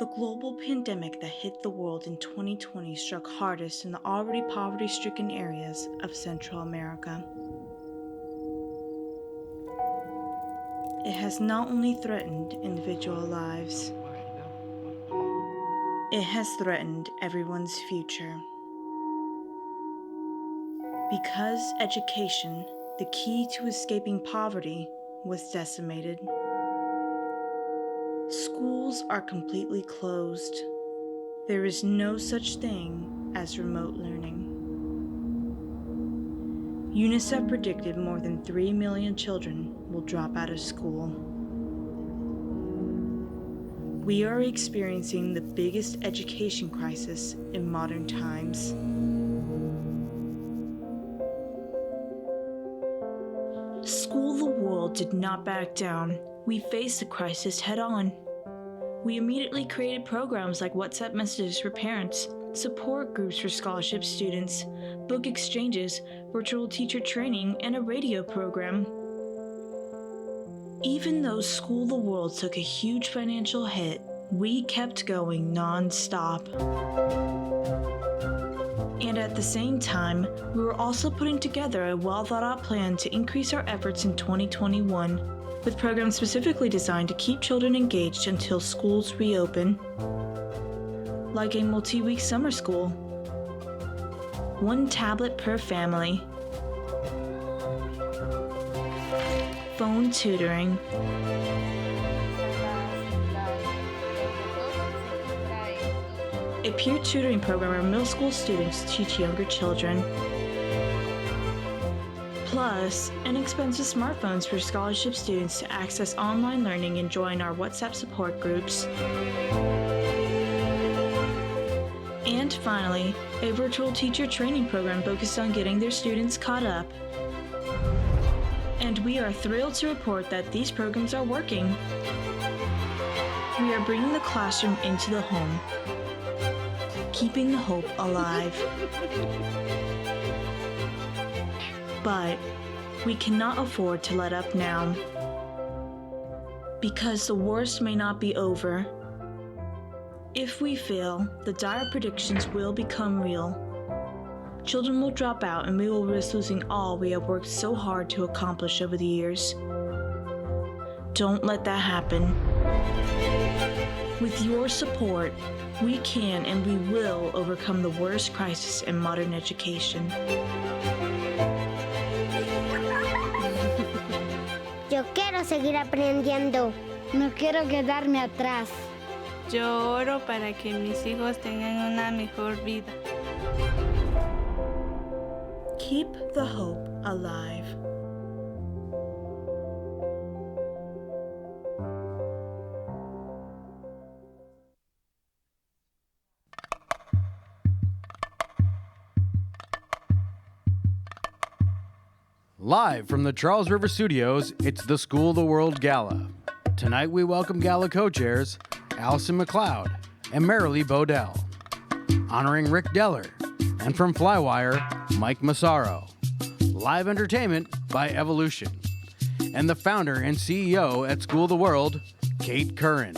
The global pandemic that hit the world in 2020 struck hardest in the already poverty-stricken areas of Central America. It has not only threatened individual lives, it has threatened everyone's future. Because education, the key to escaping poverty, was decimated. Schools are completely closed. There is no such thing as remote learning. UNICEF predicted more than 3 million children will drop out of school. We are experiencing the biggest education crisis in modern times. School the World did not back down. We faced the crisis head on. We immediately created programs like WhatsApp messages for parents, support groups for scholarship students, book exchanges, virtual teacher training, and a radio program. Even though School the World took a huge financial hit, we kept going non-stop. And at the same time, we were also putting together a well-thought-out plan to increase our efforts in 2021, with programs specifically designed to keep children engaged until schools reopen, like a multi-week summer school, 1 tablet per family, phone tutoring, a peer tutoring program where middle school students teach younger children, plus inexpensive smartphones for scholarship students to access online learning and join our WhatsApp support groups. And finally, a virtual teacher training program focused on getting their students caught up. And we are thrilled to report that these programs are working. We are bringing the classroom into the home, keeping the hope alive. But we cannot afford to let up now, because the worst may not be over. If we fail, the dire predictions will become real. Children will drop out and we will risk losing all we have worked so hard to accomplish over the years. Don't let that happen. With your support, we can and we will overcome the worst crisis in modern education. Yo quiero seguir aprendiendo. No quiero quedarme atrás. Yo oro para que mis hijos tengan una mejor vida. Keep the hope alive. Live from the Charles River Studios, it's the School the World Gala. Tonight we welcome Gala co-chairs Allison McLeod and Marilee Bodell, honoring Rick Deller, and from Flywire, Mike Massaro. Live entertainment by Evolution, and the founder and CEO at School the World, Kate Curran.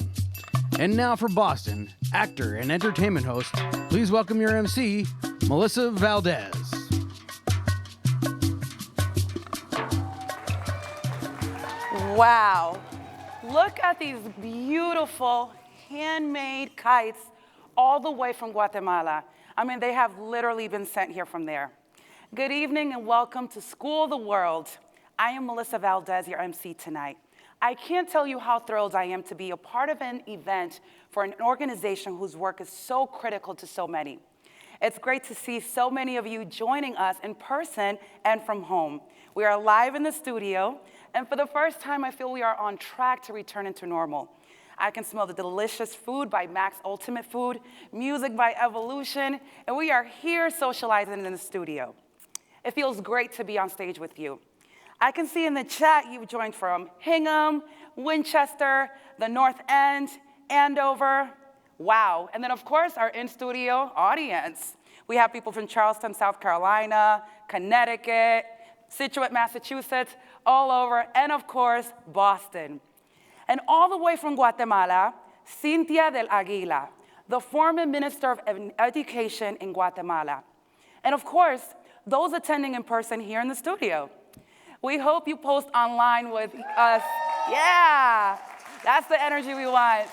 And now for Boston, actor and entertainment host, please welcome your MC, Melissa Valdez. Wow, look at these beautiful handmade kites all the way from Guatemala. I mean, they have literally been sent here from there. Good evening and welcome to School the World. I am Melissa Valdez, your MC tonight. I can't tell you how thrilled I am to be a part of an event for an organization whose work is so critical to so many. It's great to see so many of you joining us in person and from home. We are live in the studio, and for the first time, I feel we are on track to return into normal. I can smell the delicious food by Max Ultimate Food, music by Evolution, and we are here socializing in the studio. It feels great to be on stage with you. I can see in the chat you've joined from Hingham, Winchester, the North End, Andover. Wow. And then, of course, our in-studio audience. We have people from Charleston, South Carolina, Connecticut, Scituate, Massachusetts, all over, and of course, Boston. And all the way from Guatemala, Cynthia del Aguila, the former Minister of Education in Guatemala. And of course, those attending in person here in the studio. We hope you post online with us. Yeah, that's the energy we want.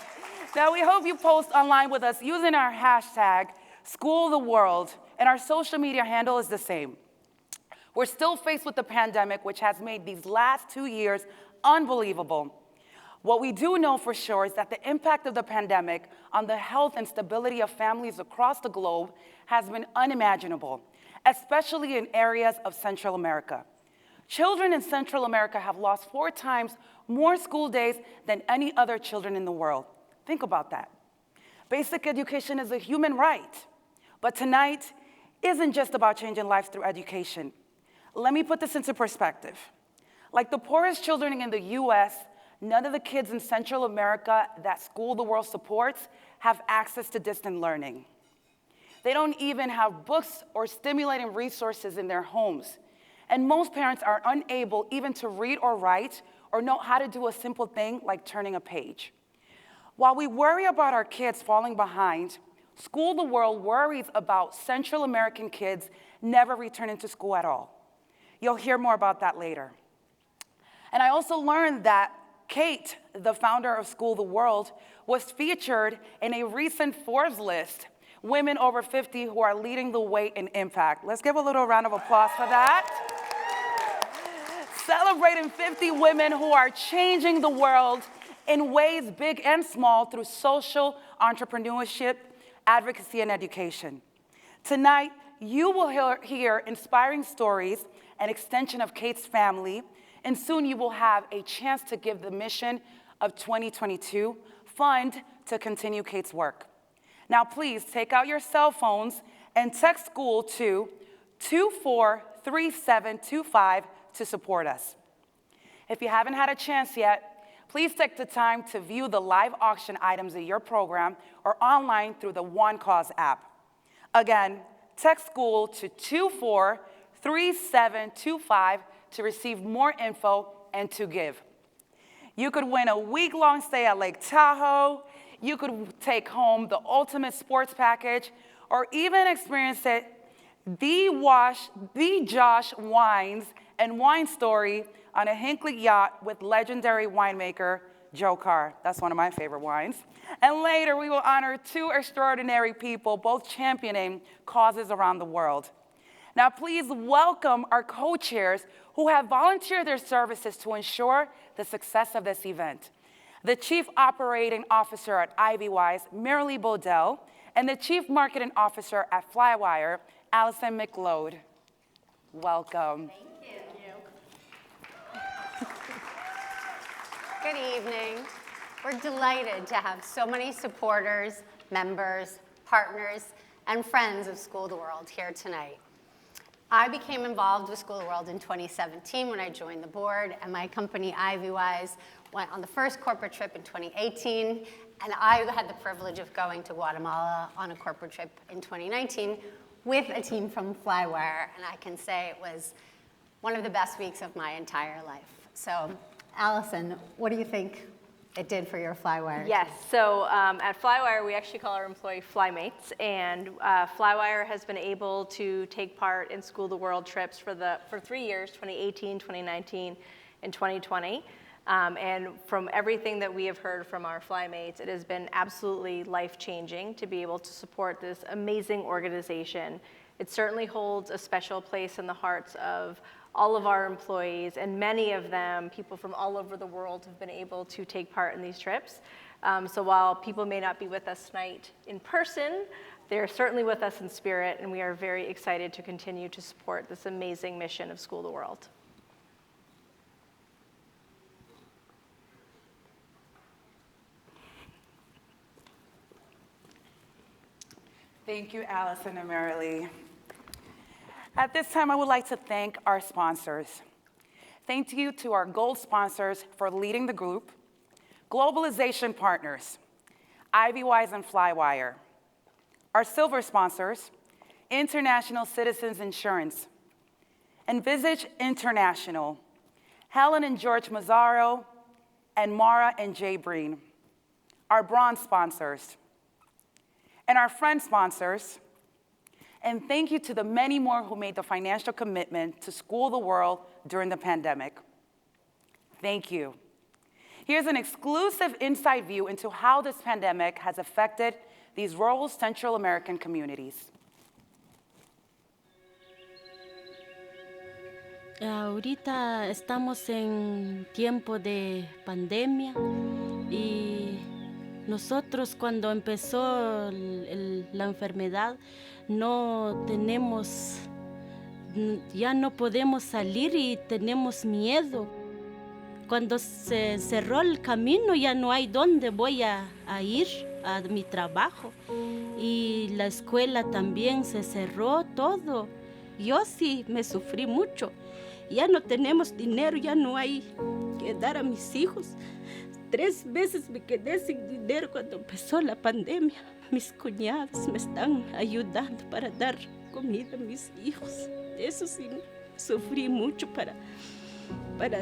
Now, we hope you post online with us using our hashtag, #SchoolTheWorld, and our social media handle is the same. We're still faced with the pandemic, which has made these last 2 years unbelievable. What we do know for sure is that the impact of the pandemic on the health and stability of families across the globe has been unimaginable, especially in areas of Central America. Children in Central America have lost 4 times more school days than any other children in the world. Think about that. Basic education is a human right, but tonight isn't just about changing lives through education. Let me put this into perspective. Like the poorest children in the US, none of the kids in Central America that School the World supports have access to distant learning. They don't even have books or stimulating resources in their homes. And most parents are unable even to read or write or know how to do a simple thing like turning a page. While we worry about our kids falling behind, School the World worries about Central American kids never returning to school at all. You'll hear more about that later. And I also learned that Kate, the founder of School the World, was featured in a recent Forbes list, women over 50 who are leading the way in impact. Let's give a little round of applause for that. Celebrating 50 women who are changing the world in ways big and small through social entrepreneurship, advocacy, and education. Tonight, you will hear inspiring stories, an extension of Kate's family, and soon you will have a chance to give the mission of 2022 fund to continue Kate's work. Now, please take out your cell phones and text school to 243725 to support us. If you haven't had a chance yet, please take the time to view the live auction items in your program or online through the One Cause app. Again, text school to 243725 to receive more info and to give. You could win a week-long stay at Lake Tahoe, you could take home the ultimate sports package, or even experience the Josh Wines and Wine Story on a Hinckley yacht with legendary winemaker Joe Carr. That's one of my favorite wines. And later, we will honor 2 extraordinary people, both championing causes around the world. Now, please welcome our co-chairs who have volunteered their services to ensure the success of this event. The Chief Operating Officer at Ivywise, Marilee Bodell, and the Chief Marketing Officer at Flywire, Allison McLeod. Welcome. Thank you. Good evening. We're delighted to have so many supporters, members, partners, and friends of School the World here tonight. I became involved with School the World in 2017 when I joined the board, and my company, Ivywise, went on the first corporate trip in 2018, and I had the privilege of going to Guatemala on a corporate trip in 2019 with a team from Flywire, and I can say it was one of the best weeks of my entire life. So, Allison, what do you think it did for your Flywire? Yes, so at Flywire, we actually call our employee Flymates, and Flywire has been able to take part in School the World trips for 3 years, 2018, 2019, and 2020. And from everything that we have heard from our Flymates, it has been absolutely life-changing to be able to support this amazing organization. It certainly holds a special place in the hearts of all of our employees, and many of them, people from all over the world, have been able to take part in these trips. So while people may not be with us tonight in person, they're certainly with us in spirit, and we are very excited to continue to support this amazing mission of School the World. Thank you, Allison and Marilee. At this time, I would like to thank our sponsors. Thank you to our gold sponsors for leading the group, Globalization Partners, Ivywise and Flywire. Our silver sponsors, International Citizens Insurance, Envisage International, Helen and George Mazzaro, and Mara and Jay Breen. our bronze sponsors, and our friend sponsors. And thank you to the many more who made the financial commitment to School the World during the pandemic. Thank you. Here's an exclusive inside view into how this pandemic has affected these rural Central American communities. Ahorita estamos en tiempo de pandemia y nosotros cuando empezó la enfermedad ya no podemos salir y tenemos miedo. Cuando se cerró el camino ya no hay dónde voy a ir a mi trabajo y la escuela también se cerró todo. Yo sí me sufrí mucho. Ya no tenemos dinero, ya no hay que dar a mis hijos. 3 veces me quedé sin dinero cuando empezó la pandemia. Mis cuñados me están ayudando para dar comida a mis hijos. Eso sí, sufrí mucho para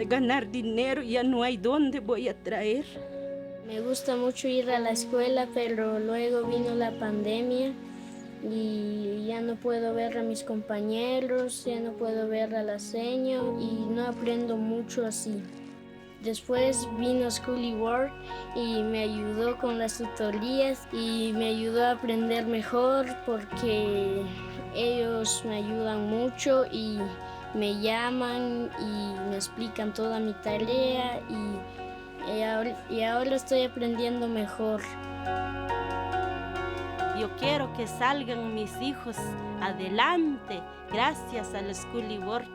ganar dinero, ya no hay dónde voy a traer. Me gusta mucho ir a la escuela, pero luego vino la pandemia y ya no puedo ver a mis compañeros, ya no puedo ver a la seño y no aprendo mucho así. Después vino School World y me ayudó con las tutorías y me ayudó a aprender mejor porque ellos me ayudan mucho y me llaman y me explican toda mi tarea y ahora estoy aprendiendo mejor. Yo quiero que salgan mis hijos adelante gracias al School World.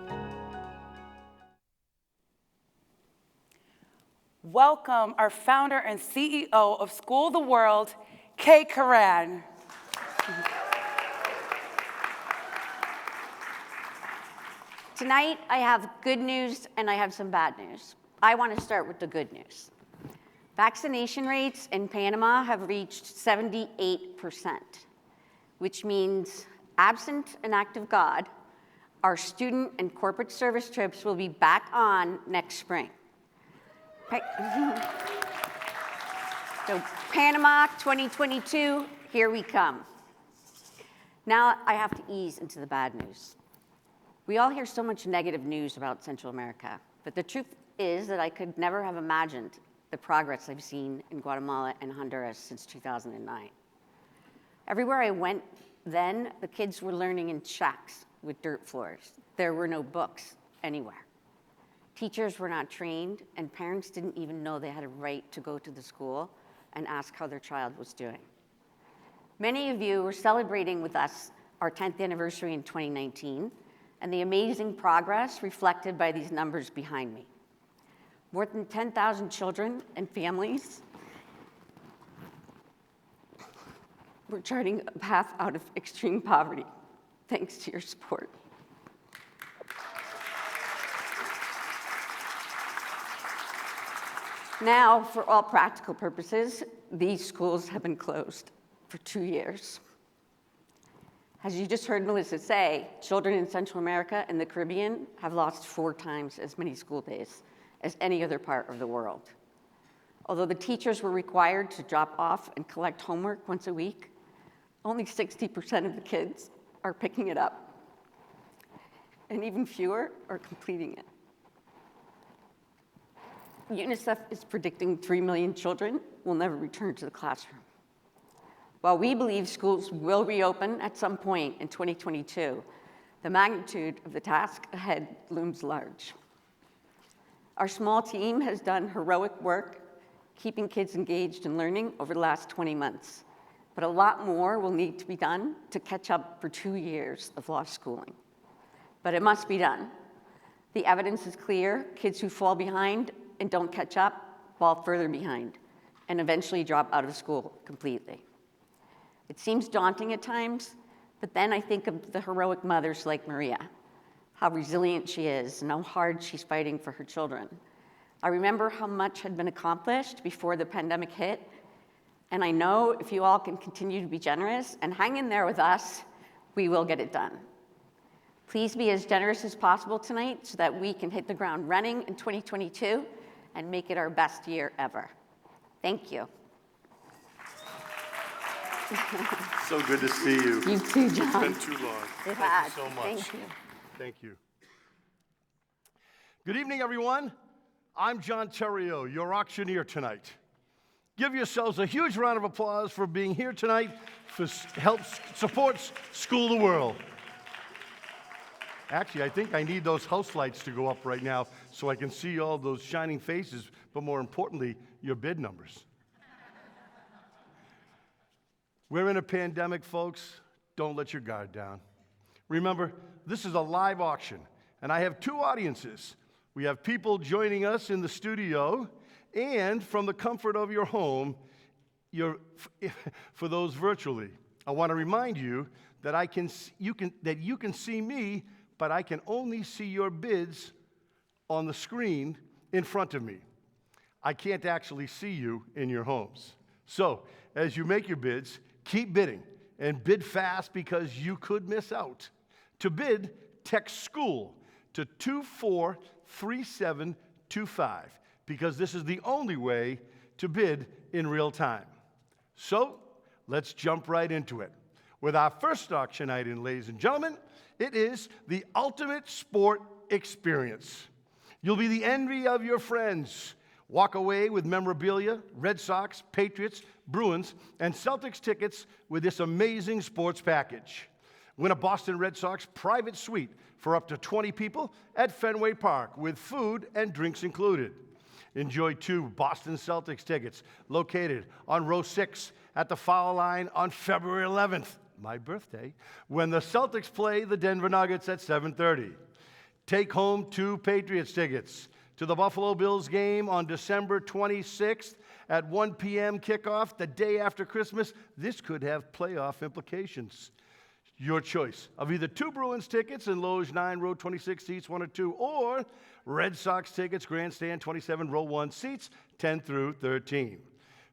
Welcome our founder and CEO of School the World, Kay Karan. Tonight, I have good news and I have some bad news. I want to start with the good news. Vaccination rates in Panama have reached 78%, which means, absent an act of God, our student and corporate service trips will be back on next spring. So Panama 2022, here we come. Now I have to ease into the bad news. We all hear so much negative news about Central America, but the truth is that I could never have imagined the progress I've seen in Guatemala and Honduras since 2009. Everywhere I went then, the kids were learning in shacks with dirt floors. There were no books anywhere. Teachers were not trained, and parents didn't even know they had a right to go to the school and ask how their child was doing. Many of you were celebrating with us our 10th anniversary in 2019, and the amazing progress reflected by these numbers behind me. More than 10,000 children and families were charting a path out of extreme poverty, thanks to your support. Now, for all practical purposes, these schools have been closed for 2 years. As you just heard Melissa say, children in Central America and the Caribbean have lost 4 times as many school days as any other part of the world. Although the teachers were required to drop off and collect homework once a week, only 60% of the kids are picking it up, and even fewer are completing it. UNICEF is predicting 3 million children will never return to the classroom. While we believe schools will reopen at some point in 2022, the magnitude of the task ahead looms large. Our small team has done heroic work keeping kids engaged in learning over the last 20 months, but a lot more will need to be done to catch up for 2 years of lost schooling. But it must be done. The evidence is clear. Kids who fall behind and don't catch up fall further behind and eventually drop out of school completely. It seems daunting at times, but then I think of the heroic mothers like Maria, how resilient she is and how hard she's fighting for her children. I remember how much had been accomplished before the pandemic hit, and I know if you all can continue to be generous and hang in there with us, we will get it done. Please be as generous as possible tonight so that we can hit the ground running in 2022 and make it our best year ever. Thank you. So good to see you. You too, John. It's been too long. It Thank has. you so much. Thank you. Thank you. Good evening, everyone. I'm John Terrio, your auctioneer tonight. Give yourselves a huge round of applause for being here tonight for supports School the World. Actually, I think I need those house lights to go up right now so I can see all those shining faces, but more importantly, your bid numbers. We're in a pandemic, folks. Don't let your guard down. Remember, this is a live auction, and I have two audiences. We have people joining us in the studio, and from the comfort of your home, for those virtually. I want to remind you that you can see me, but I can only see your bids on the screen in front of me. I can't actually see you in your homes. So, as you make your bids, keep bidding, and bid fast because you could miss out. To bid, text SCHOOL to 243725 because this is the only way to bid in real time. So, let's jump right into it. With our first auction item, ladies and gentlemen, it is the ultimate sport experience. You'll be the envy of your friends. Walk away with memorabilia, Red Sox, Patriots, Bruins, and Celtics tickets with this amazing sports package. Win a Boston Red Sox private suite for up to 20 people at Fenway Park with food and drinks included. Enjoy 2 Boston Celtics tickets located on row 6 at the foul line on February 11th, my birthday, when the Celtics play the Denver Nuggets at 7:30. Take home 2 Patriots tickets to the Buffalo Bills game on December 26th at 1 p.m. kickoff, the day after Christmas. This could have playoff implications. Your choice of either 2 Bruins tickets in Loge 9, row 26, seats 1 or 2, or Red Sox tickets, grandstand 27, row 1, seats 10 through 13.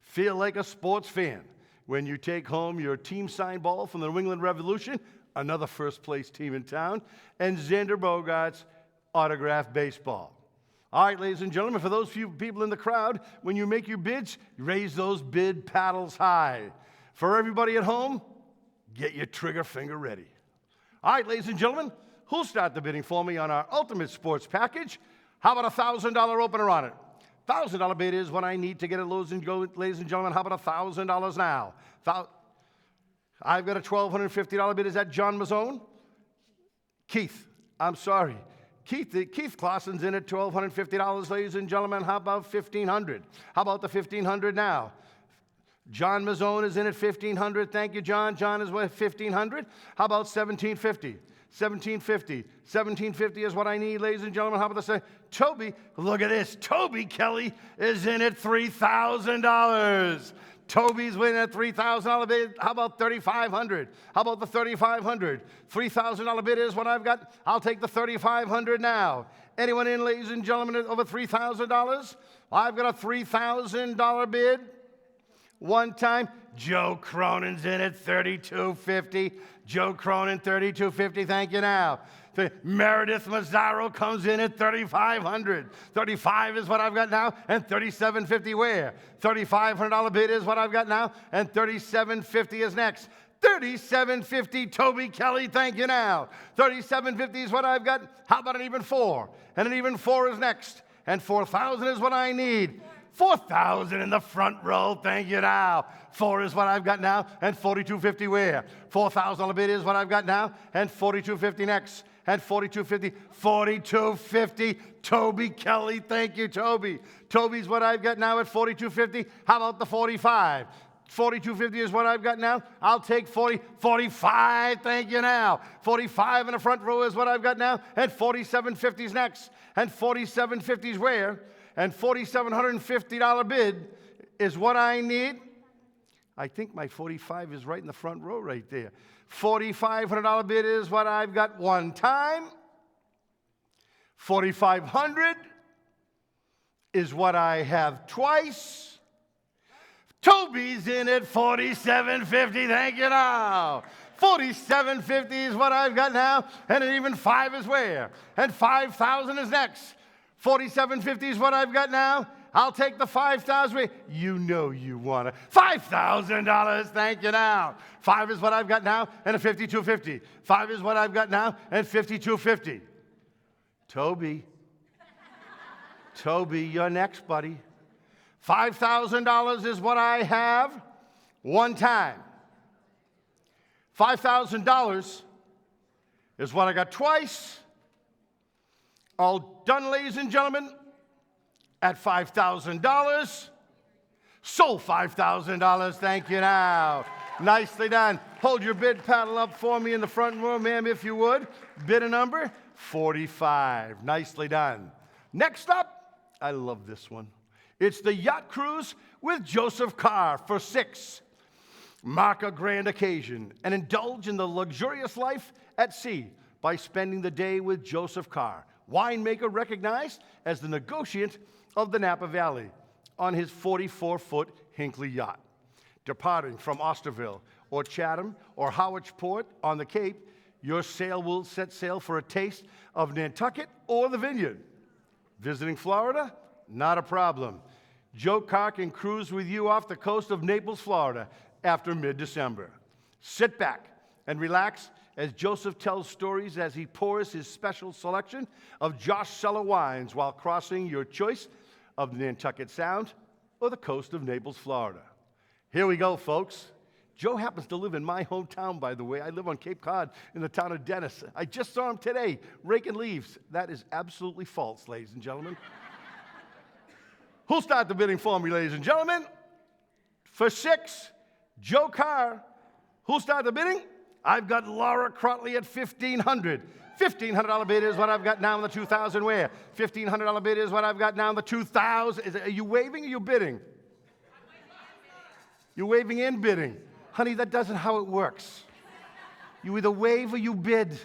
Feel like a sports fan when you take home your team signed ball from the New England Revolution, another first-place team in town, and Xander Bogaerts autographed baseball. All right, ladies and gentlemen, for those few people in the crowd, when you make your bids, raise those bid paddles high. For everybody at home, get your trigger finger ready. All right, ladies and gentlemen, who'll start the bidding for me on our ultimate sports package? How about a $1,000 opener on it? $1,000 bid is what I need to get it, ladies and gentlemen. How about $1,000 now? I've got a $1,250 bid. Is that John Mazzone? Keith, I'm sorry. Keith Clausen's in at $1,250, ladies and gentlemen. How about $1,500? How about the $1,500 now? John Mazzone is in at $1,500. Thank you, John. John is worth $1,500. How about $1,750? $1,750. $1,750 is what I need, ladies and gentlemen. How about this? Toby, look at this. Toby Kelly is in at $3,000. Toby's winning at $3,000 bid. How about $3,500? How about the $3,500? $3,000 bid is what I've got. I'll take the $3,500 now. Anyone in, ladies and gentlemen, over $3,000? I've got a $3,000 bid. One time, Joe Cronin's in at $3,250. Joe Cronin, $3,250. Thank you now. Meredith Mazzaro comes in at $3,500. $35 is what I've got now, and $3,750 where? $3,500 bid is what I've got now, and $3,750 is next. $3,750, Toby Kelly, thank you now. $3,750 is what I've got. How about an even 4? And an even 4 is next. And $4,000 is what I need. $4,000 in the front row, thank you now. 4 is what I've got now, and $4,250 where? $4,000 bid is what I've got now, and $4,250 next. And $4,250, $4,250, Toby Kelly, thank you, Toby. Toby's what I've got now at $4,250. How about the $45? $4,250 is what I've got now. I'll take $45, thank you now. $45 in the front row is what I've got now, and $4,750 is next. And $4,750 is where? And $4,750 bid is what I need. I think my 45 is right in the front row right there. $4,500 bid is what I've got one time. $4,500 is what I have twice. Toby's in at $4,750, thank you now. $4,750 is what I've got now, and an even 5 is where? And $5,000 is next. $4,750 is what I've got now, I'll take the $5,000. You know you want it. $5,000, thank you now. 5 is what I've got now, and a $5,250. 5 is what I've got now, and $5,250. Toby, you're next, buddy. $5,000 is what I have one time. $5,000 is what I got twice. All done, ladies and gentlemen, at $5,000. Sold $5,000, thank you now. Nicely done. Hold your bid paddle up for me in the front row, ma'am, if you would. Bid a number, 45. Nicely done. Next up, I love this one. It's the yacht cruise with Joseph Carr for 6. Mark a grand occasion and indulge in the luxurious life at sea by spending the day with Joseph Carr, winemaker recognized as the negotiant of the Napa Valley, on his 44-foot Hinckley yacht. Departing from Osterville or Chatham or Howardsport on the Cape, your sail will set sail for a taste of Nantucket or the Vineyard. Visiting Florida? Not a problem. Joe Carr can cruise with you off the coast of Naples, Florida after mid-December. Sit back and relax as Joseph tells stories as he pours his special selection of Josh Cellar wines while crossing your choice of the Nantucket Sound or the coast of Naples, Florida. Here we go, folks. Joe happens to live in my hometown, by the way. I live on Cape Cod in the town of Dennis. I just saw him today raking leaves. That is absolutely false, ladies and gentlemen. Who'll start the bidding for me, ladies and gentlemen? For 6, Joe Carr. Who'll start the bidding? I've got Laura Crotley at $1,500. $1,500 bid is what I've got now in the 2,000 where? $1,500 bid is what I've got now in the 2,000. Are you waving or you bidding? You're waving and bidding. Honey, that doesn't how it works. You either wave or you bid.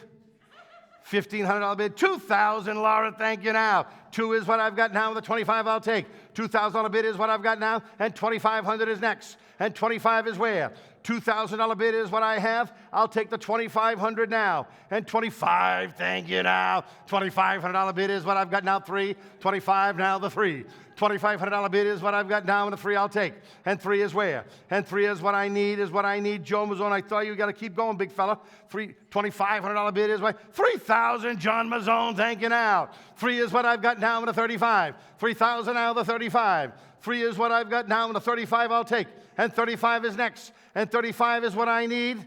$1,500 bid. $2,000, Laura, thank you now. 2 is what I've got now, the 25 I'll take. $2,000 bid is what I've got now, and $2,500 is next. And 25 is where? $2,000 bid is what I have. I'll take the $2,500 now. And 25, thank you now. $2,500 bid is what I've got now, 3. 25 now, the 3. $2,500 bid is what I've got now, and the 3 I'll take. And 3 is where? And 3 is what I need, Joe Mazzone. I thought you got to keep going, big fella. $2,500 bid is what? 3,000, John Mazzone, thank you now. 3 is what I've got now, and the 35. 3,000 now, the 35. 3 is what I've got now, and the 35 I'll take. And 35 is next. And 35 is what I need.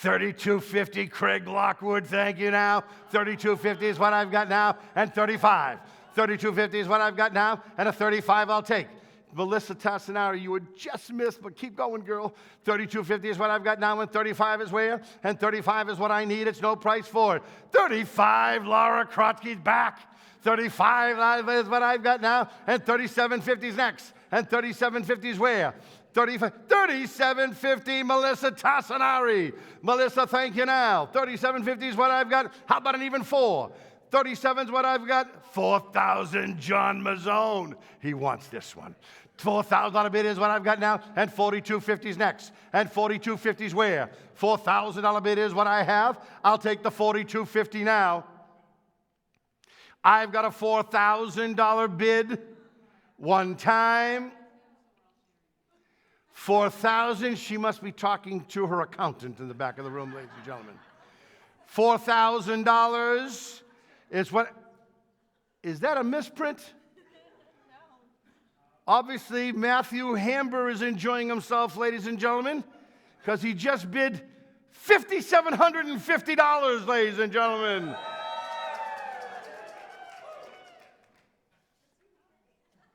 $3,250, Craig Lockwood, thank you now. $3,250 is what I've got now, and 35. $3,250 is what I've got now, and a 35 I'll take. Melissa Tassinari, you would just miss, but keep going, girl. $3,250 is what I've got now, and 35 is where? And 35 is what I need. It's no price for it. 35, Laura Krotsky's back. 35 is what I've got now, and 37.50 is next. And 37.50 is where? 37.50, Melissa Tassinari. Melissa, thank you now. 37.50 is what I've got. How about an even 4? 37 is what I've got. 4,000, John Mazzone. He wants this one. $4,000 bid is what I've got now, and 42.50 is next. And 42.50 is where? $4,000 bid is what I have. I'll take the 42.50 now. I've got a $4,000 bid one time. 4,000. She must be talking to her accountant in the back of the room, ladies and gentlemen. $4,000 is what? Is that a misprint? No. Obviously, Matthew Hamber is enjoying himself, ladies and gentlemen, because he just bid $5,750, ladies and gentlemen.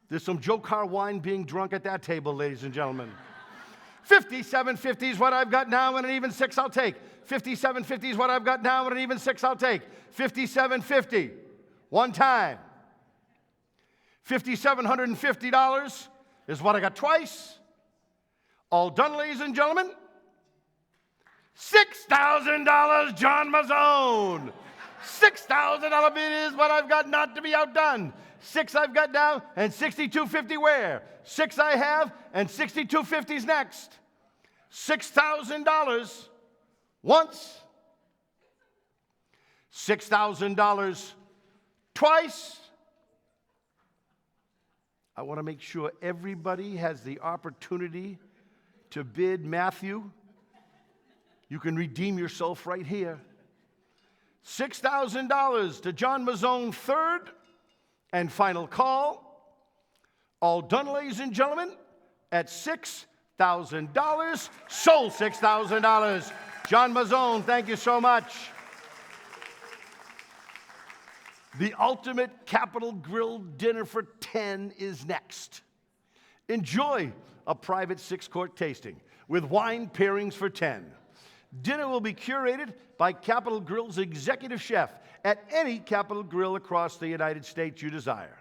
There's some Joe Carr wine being drunk at that table, ladies and gentlemen. 57.50 is what I've got now, and an even 6 I'll take. 57.50 is what I've got now, and an even 6 I'll take. 57.50, one time. $5,750 is what I got twice. All done, ladies and gentlemen. $6,000, John Mazzone. $6,000 bid is what I've got not to be outdone. 6 I've got now, and 62.50 where? 6 I have, and 62.50 is next. $6,000 once. $6,000 twice. I want to make sure everybody has the opportunity to bid. Matthew, you can redeem yourself right here. $6,000 to John Mazzone, third and final call. All done, ladies and gentlemen, at $6,000. Sold $6,000. John Mazzone, thank you so much. The ultimate Capital Grille dinner for 10 is next. Enjoy a private 6-course tasting with wine pairings for 10. Dinner will be curated by Capital Grille's executive chef at any Capital Grille across the United States you desire.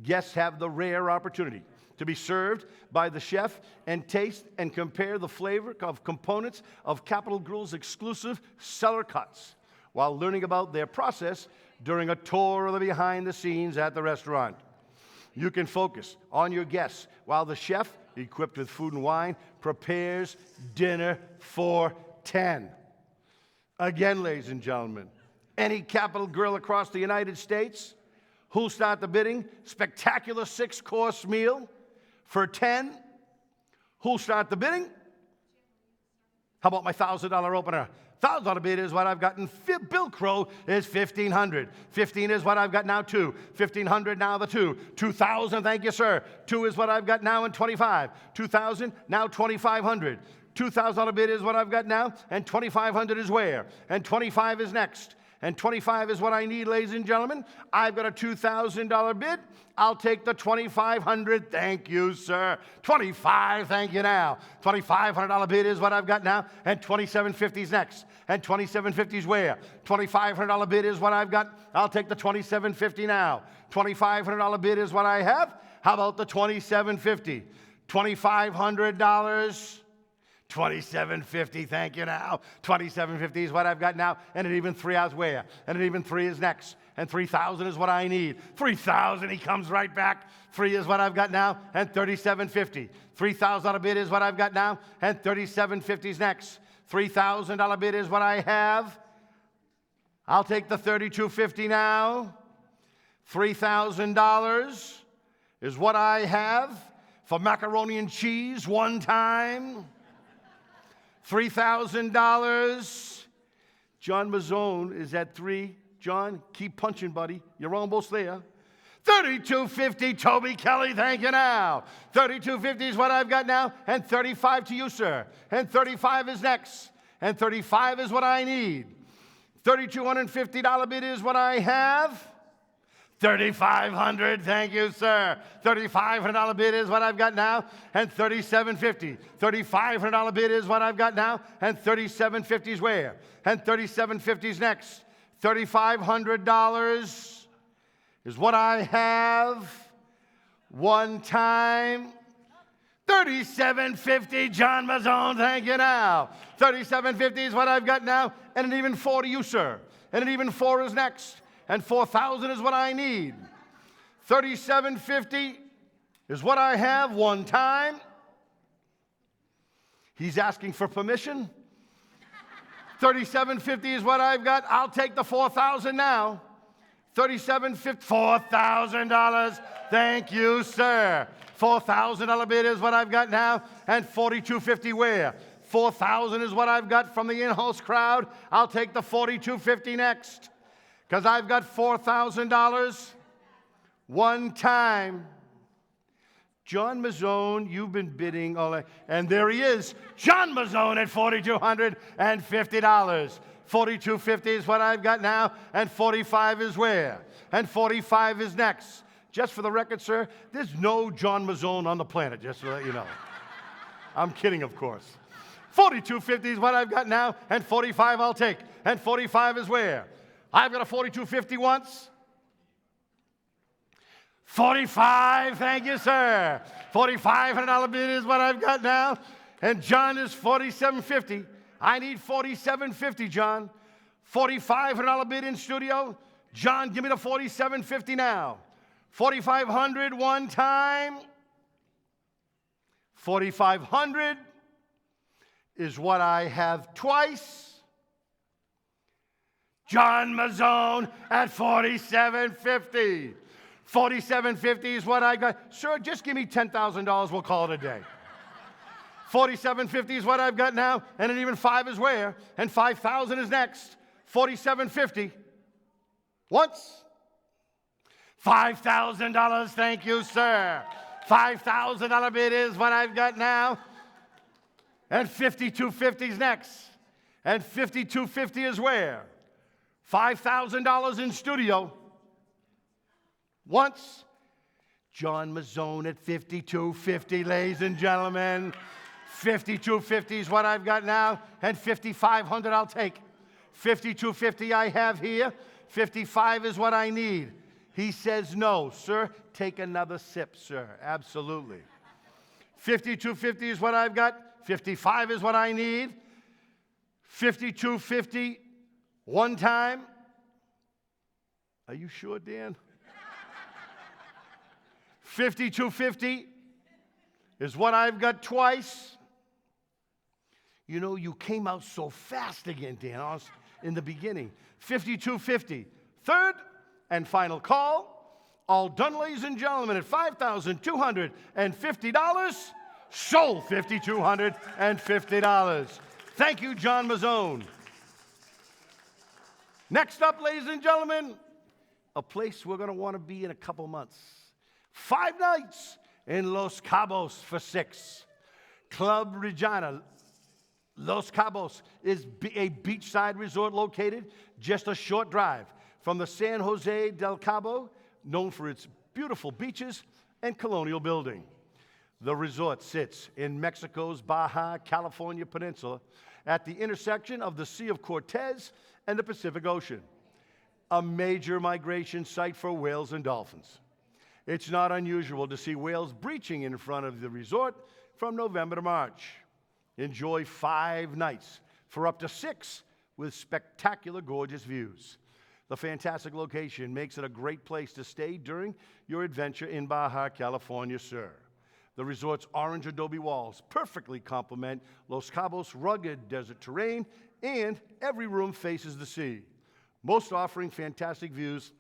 Guests have the rare opportunity to be served by the chef and taste and compare the flavor of components of Capital Grille's exclusive cellar cuts while learning about their process during a tour of the behind the scenes at the restaurant. You can focus on your guests while the chef, equipped with food and wine, prepares dinner for 10. Again, ladies and gentlemen, any Capital Grille across the United States, who'll start the bidding? Spectacular 6-course meal for 10. Who'll start the bidding? How about my $1,000 opener? $1,000 bid is what I've gotten. Bill Crow is $1,500. 15 is what I've got now, 2. 1,500 now, the 2. 2,000, thank you, sir. 2 is what I've got now, and 25. 2,000, now 2,500. $2,000 bid is what I've got now, and 2,500 is where? And 25 is next. And 25 is what I need, ladies and gentlemen. I've got a $2,000 bid. I'll take the 2,500. Thank you, sir. 25, thank you now. $2,500 bid is what I've got now, and 2,750 is next. And 2,750 is where? $2,500 bid is what I've got. I'll take the 2,750 now. $2,500 bid is what I have. How about the 2,750? $2,500. 2,750, thank you now. 2,750 is what I've got now, and an even 3 is where? And an even 3 is next. And 3,000 is what I need. 3,000, he comes right back. 3 is what I've got now, and 3,750. $3,000 bid is what I've got now, and 3,750 is next. $3,000 bid is what I have. I'll take the 3,250 now. $3,000 is what I have for macaroni and cheese one time. $3,000. John Mazzone is at 3. John, keep punching, buddy. You're almost there. $3,250, Toby Kelly, thank you now. $3,250 is what I've got now, and 35 to you, sir. And 35 is next. And 35 is what I need. $3,250 bid is what I have. 3,500, thank you, sir. $3,500 bid is what I've got now, and 3,750. $3,500 bid is what I've got now, and 3,750 is where? And 3,750 is next. $3,500 is what I have. One time. 3,750, John Mazzone, thank you now. 3,750 is what I've got now, and an even 4 to you, sir. And an even 4 is next. And 4,000 is what I need. 3,750 is what I have one time. He's asking for permission. 3,750 is what I've got. I'll take the 4,000 now. 3,750, $4,000. Thank you, sir. $4,000 bid is what I've got now, and 4,250 where? 4,000 is what I've got from the in-house crowd. I'll take the 4,250 next. Because I've got $4,000 one time. John Mazzone, you've been bidding all that. And there he is, John Mazzone at $4,250. $4,250 is what I've got now, and 45 is where? And 45 is next. Just for the record, sir, there's no John Mazzone on the planet, just to let you know. I'm kidding, of course. 4,250 is what I've got now, and 45 I'll take. And 45 is where? I've got a 4,250 once. 45, thank you, sir. $4,500 bid is what I've got now. And John is 4,750. I need 4,750, John. $4,500 bid in studio. John, give me the 4,750 now. 4,500 one time. 4,500 is what I have twice. John Mazzone at $4,750. $47.50 is what I got. Sir, just give me $10,000. We'll call it a day. $47.50 is what I've got now, and an even 5 is where, and $5,000 is next. $47.50. Once. $5,000, thank you, sir. $5,000 bid is what I've got now, and $52.50 is next. And $52.50 is where? $5,000 in studio. Once. John Mazzone at $52.50, ladies and gentlemen. $52.50 is what I've got now, and $5,500 I'll take. $52.50 I have here. $55 is what I need. He says no. Sir, take another sip, sir. Absolutely. $52.50 is what I've got. $55 is what I need. $52.50 one time. Are you sure, Dan? $52.50 is what I've got twice. You know, you came out so fast again, Dan, in the beginning. $52.50. Third and final call. All done, ladies and gentlemen, at $5,250. Sold $5,250. Thank you, John Mazzone. Next up, ladies and gentlemen, a place we're going to want to be in a couple months. 5 nights in Los Cabos for 6. Club Regina. Los Cabos is a beachside resort located just a short drive from the San Jose del Cabo, known for its beautiful beaches and colonial building. The resort sits in Mexico's Baja California Peninsula at the intersection of the Sea of Cortez and the Pacific Ocean, a major migration site for whales and dolphins. It's not unusual to see whales breaching in front of the resort from November to March. Enjoy 5 nights for up to 6 with spectacular, gorgeous views. The fantastic location makes it a great place to stay during your adventure in Baja California, sir. The resort's orange adobe walls perfectly complement Los Cabos' rugged desert terrain, and every room faces the sea, most offering fantastic views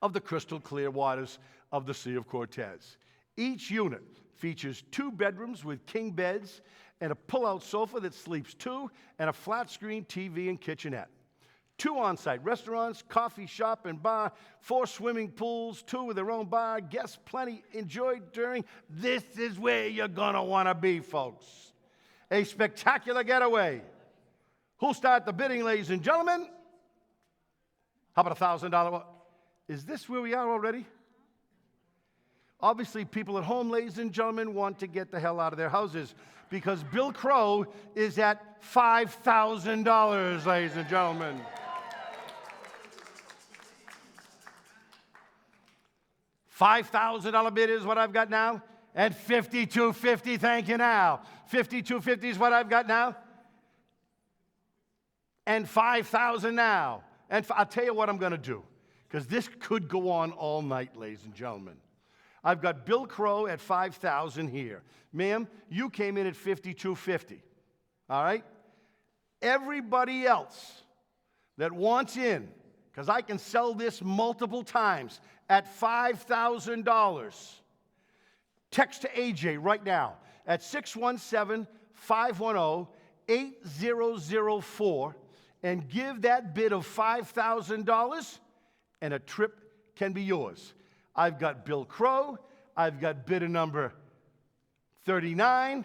of the crystal clear waters of the Sea of Cortez. Each unit features 2 bedrooms with king beds and a pull-out sofa that sleeps 2, and a flat-screen TV and kitchenette. 2 on-site restaurants, coffee shop and bar, 4 swimming pools, 2 with their own bar, guests plenty enjoyed during. This is where you're gonna wanna be, folks. A spectacular getaway. Who'll start the bidding, ladies and gentlemen? How about $1,000? Is this where we are already? Obviously, people at home, ladies and gentlemen, want to get the hell out of their houses because Bill Crow is at $5,000, ladies and gentlemen. $5,000 bid is what I've got now, and $52.50, thank you now. $52.50 is what I've got now, and $5,000 now. And I'll tell you what I'm going to do, because this could go on all night, ladies and gentlemen. I've got Bill Crow at $5,000 here. Ma'am, you came in at $52.50, all right? Everybody else that wants in, because I can sell this multiple times, at $5,000, text to AJ right now at 617-510-8004 and give that bid of $5,000, and a trip can be yours. I've got Bill Crow, I've got bidder number 39,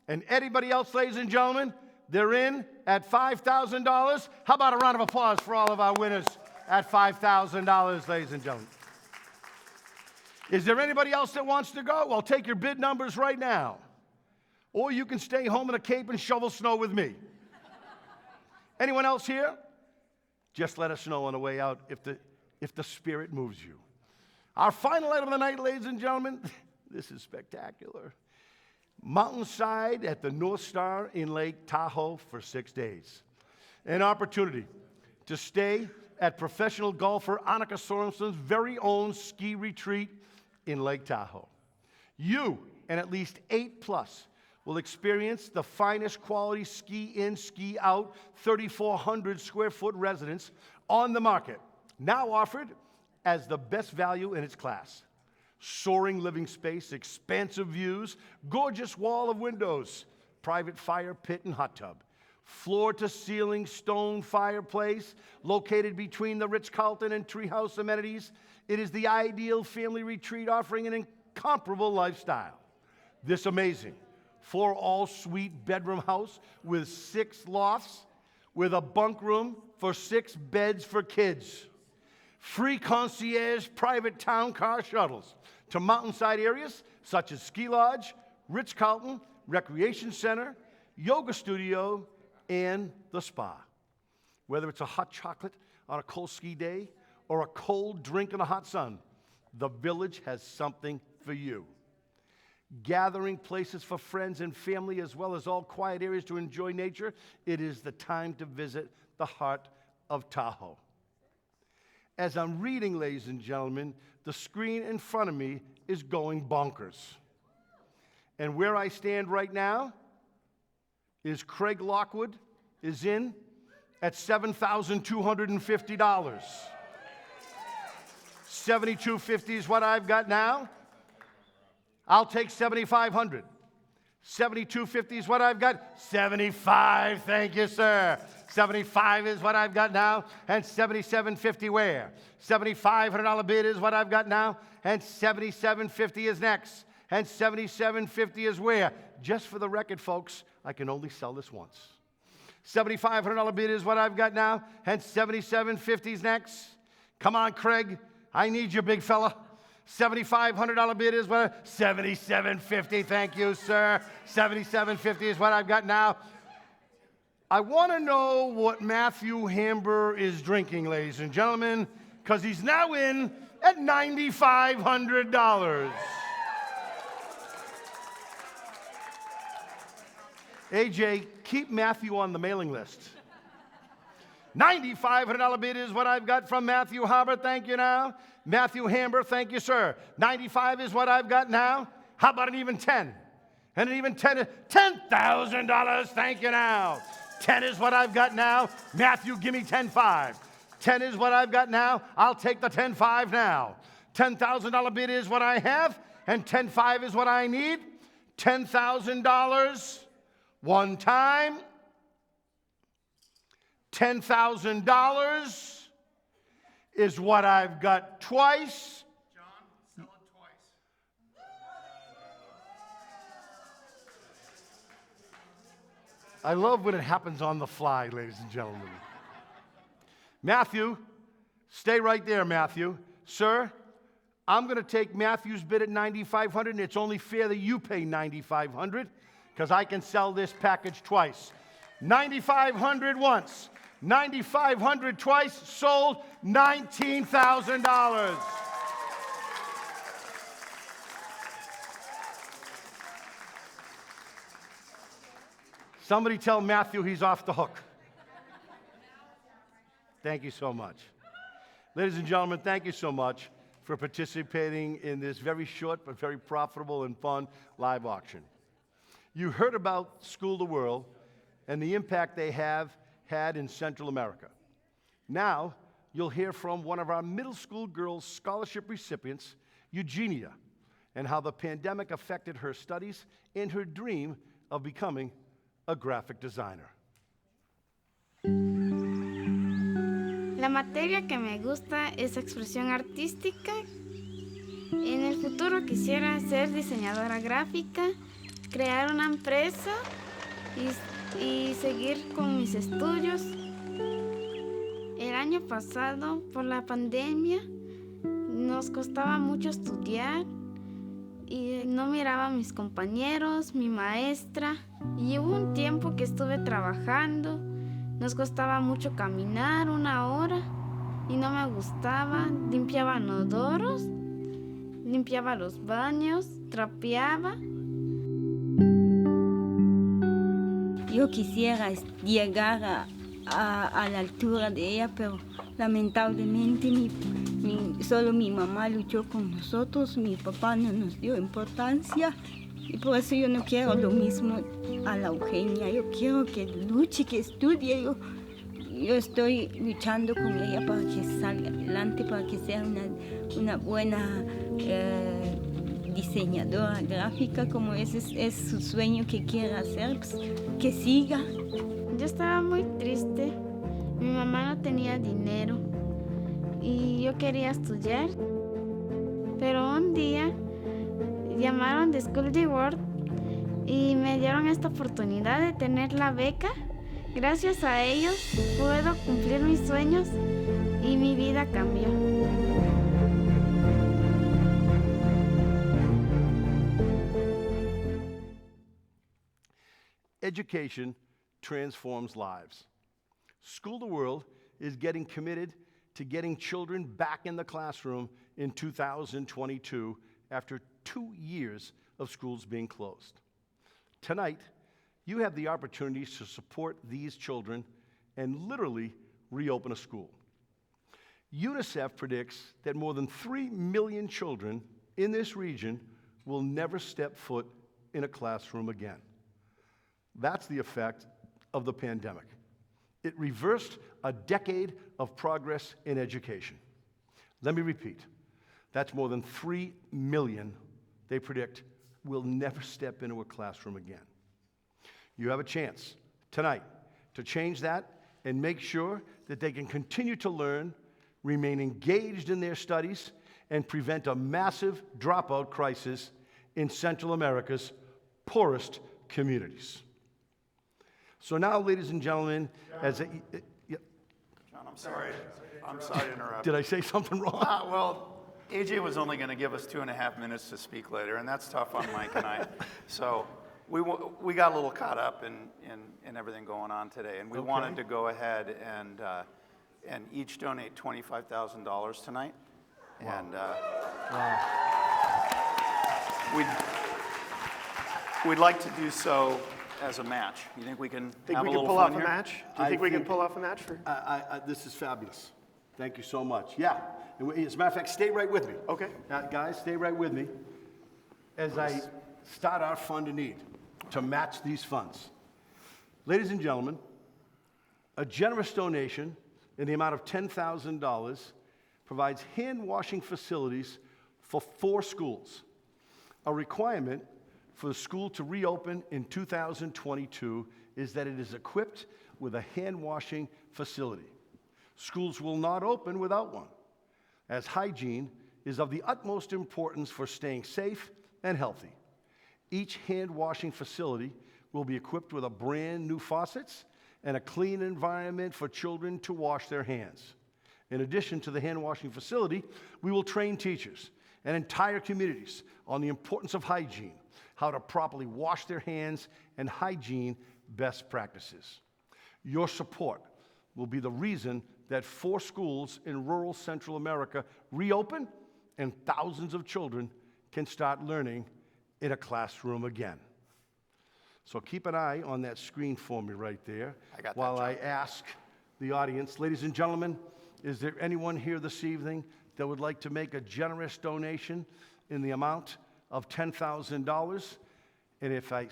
and anybody else, ladies and gentlemen, they're in at $5,000. How about a round of applause for all of our winners at $5,000, ladies and gentlemen? Is there anybody else that wants to go? Well, take your bid numbers right now. Or you can stay home in a cape and shovel snow with me. Anyone else here? Just let us know on the way out if the spirit moves you. Our final item of the night, ladies and gentlemen, this is spectacular. Mountainside at the North Star in Lake Tahoe for 6 days. An opportunity to stay at professional golfer Annika Sorensen's very own ski retreat in Lake Tahoe. You and at least 8+ will experience the finest quality ski-in, ski-out 3,400 square foot residence on the market, now offered as the best value in its class. Soaring living space, expansive views, gorgeous wall of windows, private fire pit and hot tub, floor-to-ceiling stone fireplace located between the Ritz-Carlton and Treehouse amenities. It is the ideal family retreat offering an incomparable lifestyle. This amazing 4-all-suite bedroom house with 6 lofts with a bunk room for 6 beds for kids. Free concierge private town car shuttles to mountainside areas such as Ski Lodge, Ritz-Carlton, Recreation Center, Yoga Studio, and the spa. Whether it's a hot chocolate on a cold ski day or a cold drink in the hot sun, the village has something for you. Gathering places for friends and family, as well as all quiet areas to enjoy nature, it is the time to visit the heart of Tahoe. As I'm reading, ladies and gentlemen, the screen in front of me is going bonkers. And where I stand right now is Craig Lockwood is in at $7,250. $7,250 is what I've got now. I'll take $7,500. $7,250 is what I've got. $75, thank you, sir. $75 is what I've got now, and $77.50 where? $7,500 bid is what I've got now, and $77.50 is next. And $77.50 is where? Just for the record, folks, I can only sell this once. $7,500 bid is what I've got now, and $77.50 is next. Come on, Craig, I need you, big fella. $7,500 bid is what? $77.50, thank you, sir. $77.50 is what I've got now. I want to know what Matthew Hamber is drinking, ladies and gentlemen, because he's now in at $9,500. AJ, keep Matthew on the mailing list. $9,500 bid is what I've got from Matthew Hamber, thank you now. Matthew Hamber, thank you, sir. $95 is what I've got now. How about an even 10? And an even 10, $10,000, thank you now. 10 is what I've got now. Matthew, give me 10.5. 10 is what I've got now. I'll take the 10.5 now. $10,000 bid is what I have, and 10.5 is what I need. $10,000 one time. $10,000 is what I've got twice. John, sell it twice. I love when it happens on the fly, ladies and gentlemen. Matthew, stay right there, Matthew. Sir, I'm going to take Matthew's bid at $9,500, and it's only fair that you pay $9,500 because I can sell this package twice. $9,500 once, $9,500 twice, sold $19,000. Somebody tell Matthew he's off the hook. Thank you so much. Ladies and gentlemen, thank you so much for participating in this very short but very profitable and fun live auction. You heard about School the World and the impact they have had in Central America. Now, you'll hear from one of our middle school girls' scholarship recipients, Eugenia, and how the pandemic affected her studies and her dream of becoming a graphic designer. La materia que me gusta es expresión artística. En el futuro quisiera ser diseñadora gráfica, crear una empresa y seguir con mis estudios. El año pasado, por la pandemia, nos costaba mucho estudiar y no miraba a mis compañeros, mi maestra. Y hubo un tiempo que estuve trabajando, nos costaba mucho caminar 1 hora y no me gustaba. Limpiaba inodoros, limpiaba los baños, trapeaba. Yo quisiera llegar a la altura de ella, pero lamentablemente solo mi mamá luchó con nosotros, mi papá no nos dio importancia y por eso yo no quiero lo mismo a la Eugenia. Yo quiero que luche, que estudie. yo estoy luchando con ella para que salga adelante, para que sea una buena diseñadora gráfica, como ese es su sueño que quiere hacer, pues, que siga. Yo estaba muy triste, mi mamá no tenía dinero y yo quería estudiar, pero un día llamaron de School the World y me dieron esta oportunidad de tener la beca. Gracias a ellos puedo cumplir mis sueños y mi vida cambió. Education transforms lives. School the World is getting committed to getting children back in the classroom in 2022 after 2 years of schools being closed. Tonight, you have the opportunity to support these children and literally reopen a school. UNICEF predicts that more than 3 million children in this region will never step foot in a classroom again. That's the effect of the pandemic. It reversed a decade of progress in education. Let me repeat. That's more than 3 million, they predict, will never step into a classroom again. You have a chance tonight to change that and make sure that they can continue to learn, remain engaged in their studies, and prevent a massive dropout crisis in Central America's poorest communities. So now, ladies and gentlemen, John, I'm sorry. I'm sorry to interrupt. Did I say something wrong? Well, AJ was only going to give us 2.5 minutes to speak later, and that's tough on Mike and I. So we got a little caught up in everything going on today, and we wanted to go ahead and each donate $25,000 tonight. Wow. And we'd like to do so as a match. You think we can think have we a can little pull fun off here? a match? Do you think we can pull off a match? For? This is fabulous. Thank you so much. Yeah. As a matter of fact, stay right with me. Okay. Guys, stay right with me as I start our fund in need to match these funds. Ladies and gentlemen, a generous donation in the amount of $10,000 provides hand washing facilities for 4 schools. A requirement for the school to reopen in 2022 is that it is equipped with a hand washing facility. Schools will not open without one, as hygiene is of the utmost importance for staying safe and healthy. Each hand washing facility will be equipped with a brand new faucets and a clean environment for children to wash their hands. In addition to the hand washing facility, we will train teachers and entire communities on the importance of hygiene, how to properly wash their hands, and hygiene best practices. Your support will be the reason that 4 schools in rural Central America reopen and thousands of children can start learning in a classroom again. So keep an eye on that screen for me right there while I ask the audience. Ladies and gentlemen, is there anyone here this evening that would like to make a generous donation in the amount of $10,000? And if I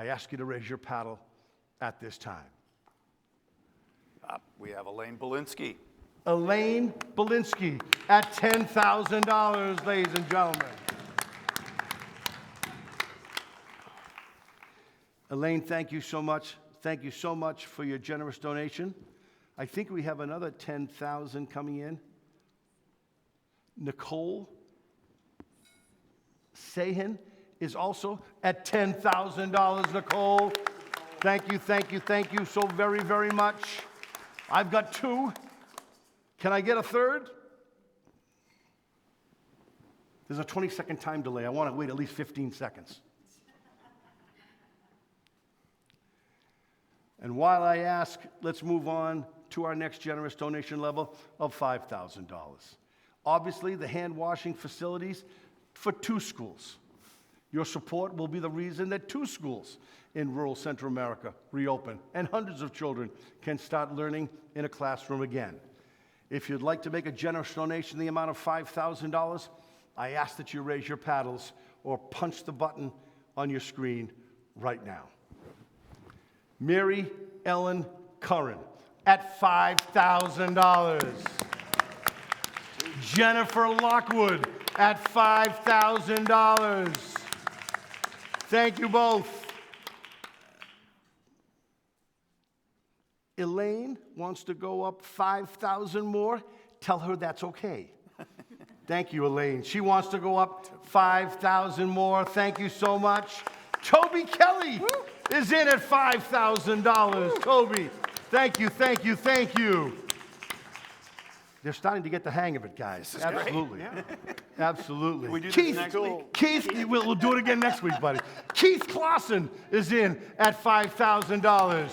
ask you to raise your paddle at this time. We have Elaine Belinsky. Elaine Belinsky at $10,000, ladies and gentlemen. Elaine, thank you so much. Thank you so much for your generous donation. I think we have another $10,000 coming in. Nicole Sahan is also at $10,000. Nicole, thank you so very, very much. I've got 2. Can I get a third? There's a 20-second time delay. I want to wait at least 15 seconds. And while I ask, let's move on to our next generous donation level of $5,000. Obviously, the hand washing facilities for 2 schools. Your support will be the reason that 2 schools in rural Central America reopen and hundreds of children can start learning in a classroom again. If you'd like to make a generous donation in the amount of $5,000, I ask that you raise your paddles or punch the button on your screen right now. Mary Ellen Curran, at $5,000. Jennifer Lockwood at $5,000. Thank you both. Elaine wants to go up 5,000 more. Tell her that's okay. Thank you, Elaine. She wants to go up 5,000 more. Thank you so much. Toby Kelly is in at $5,000. Toby, thank you, thank you, thank you. They're starting to get the hang of it, guys. Absolutely. Yeah. Absolutely. We do this Keith, next week? Keith, we'll do it again next week, buddy. Keith Clausen is in at $5,000.